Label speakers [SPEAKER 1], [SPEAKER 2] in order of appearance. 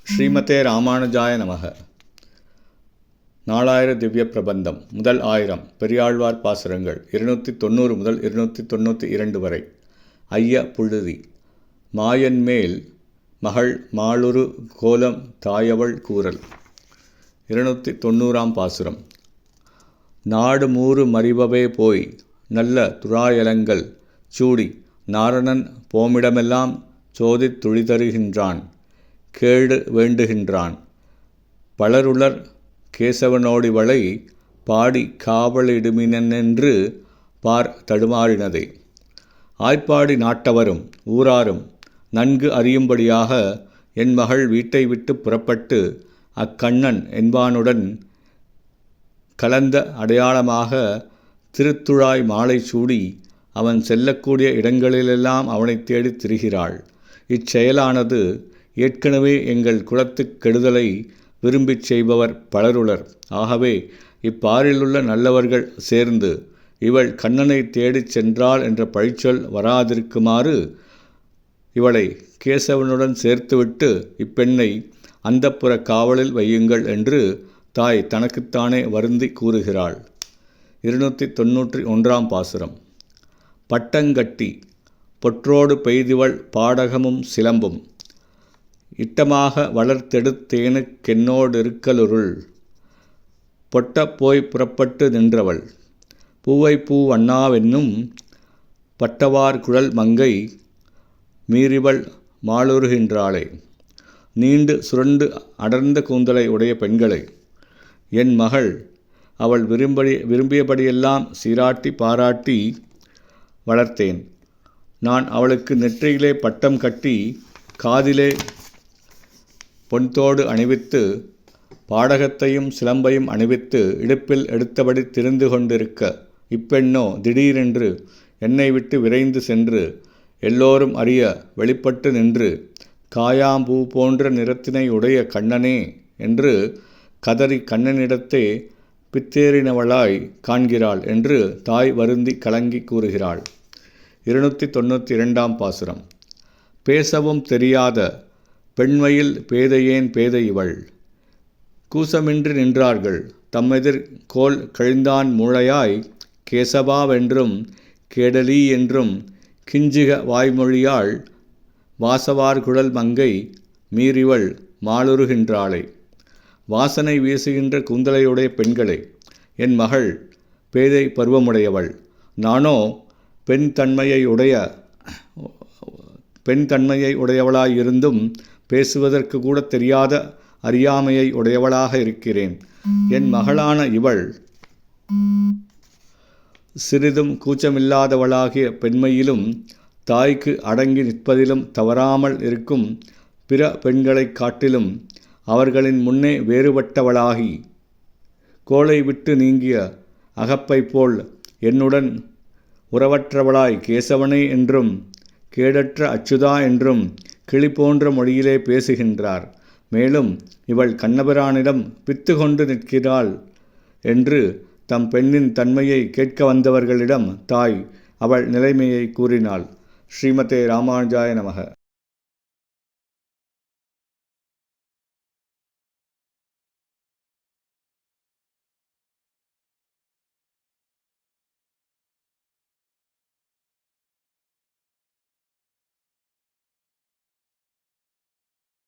[SPEAKER 1] ஸ்ரீமதே ராமானுஜாய நமக. நாலாயிர திவ்ய பிரபந்தம். முதல் 1000 பெரியாழ்வார் பாசுரங்கள் 290 முதல் 292 வரை. ஐய புழுதி. மாயன்மேல் மகள் மாளுரு கோலம் தாயவள் கூறல். 290 பாசுரம். நாடு மூறு மறிபவே போய் நல்ல துழாயலங்கள் சூடி நாரணன் போமிடமெல்லாம் சோதித் துழிதருகின்றான் கேடு வேண்டுகின்றான். பலருளர் கேசவனோடிவளை பாடி காவலிடுமினென்று பார் தடுமாறினதே. ஆய்ப்பாடி நாட்டவரும் ஊராரும் நன்கு அறியும்படியாக என் மகள் வீட்டை விட்டு புறப்பட்டு அக்கண்ணன் என்பானுடன் கலந்த அடையாளமாக திருத்துழாய் மாலை சூடி அவன் செல்லக்கூடிய இடங்களிலெல்லாம் அவனை தேடித் திரிகிறாள். இச்செயலானது ஏற்கனவே எங்கள் குலத்துக் கெடுதலை விரும்பிச் செய்பவர் பலருளர். ஆகவே இப்பாரிலுள்ள நல்லவர்கள் சேர்ந்து இவள் கண்ணனை தேடிச் சென்றாள் என்ற பழிச்சொல் வராதிருக்குமாறு இவளை கேசவனுடன் சேர்த்துவிட்டு இப்பெண்ணை அந்தப்புற காவலில் வையுங்கள் என்று தாய் தனக்குத்தானே வருந்தி கூறுகிறாள். 291 பாசுரம். பட்டங்கட்டி பொற்றோடு பெய்திவள் பாடகமும் சிலம்பும் இட்டமாக வளர்த்தெடுத்தேனுக்கென்னோடிருக்கலுருள் பொட்ட போய் புறப்பட்டு நின்றவள் பூவை பூ வண்ணாவென்னும் பட்டவார் குழல் மங்கை மீறிவள் மாளுருகின்றாளே. நீண்டு சுரண்டு அடர்ந்த கூந்தலை உடைய பெண்களை என் மகள் அவள் விரும்பியபடியெல்லாம் சீராட்டி பாராட்டி வளர்த்தேன். நான் அவளுக்கு நெற்றியிலே பட்டம் கட்டி காதிலே பொன்தோடு அணிவித்து பாடகத்தையும் சிலம்பையும் அணிவித்து இடுப்பில் எடுத்தபடி திரிந்து கொண்டிருக்க இப்பெண்ணோ திடீரென்று என்னை விட்டு விரைந்து சென்று எல்லோரும் அறிய வெளிப்பட்டு நின்று காயாம்பூ போன்ற நிறத்தினை உடைய கண்ணனே என்று கதறி கண்ணனிடத்தே பித்தேறினவளாய் காண்கிறாள் என்று தாய் வருந்தி கலங்கி கூறுகிறாள். 292 பாசுரம். பேசவும் தெரியாத பெண்மையில் பேதையேன் பேதை இவள் கூசமின்றி நின்றார்கள் தம்மெதிர் கோல் கழிந்தான் மூளையாய் கேசவாவென்றும் கேடலி என்றும் கிஞ்சிக வாய்மொழியாள் வாசவார் குழல் மங்கை மீறிவள் மாளுருகின்றாளே. வாசனை வீசுகின்ற கூந்தலையுடைய பெண்களே, என் மகள் பேதை பருவமுடையவள். நானோ பெண் தன்மையை உடையவளாயிருந்தும் பேசுவதற்கு கூட தெரியாத அறியாமையை உடையவளாக இருக்கிறேன். என் மகளான இவள் சிறிதும் கூச்சமில்லாதவளாகிய பெண்மையிலும் தாய்க்கு அடங்கி நிற்பதிலும் தவறாமல் இருக்கும் பிற பெண்களைக் காட்டிலும் அவர்களின் முன்னே வேறுபட்டவளாகி கோளை விட்டு நீங்கிய அகப்பை போல் என்னுடன் உறவற்றவளாய் கேசவனே என்றும் கேடற்ற அச்சுதா என்றும் கிளி போன்ற மொழியிலே பேசுகின்றார். மேலும் இவள் கண்ணபிரானிடம் பித்து கொண்டு நிற்கிறாள் என்று தம் பெண்ணின் தன்மையை கேட்க வந்தவர்களிடம் தாய் அவள் நிலைமையை கூறினாள். ஸ்ரீமதே ராமானுஜாய நமக.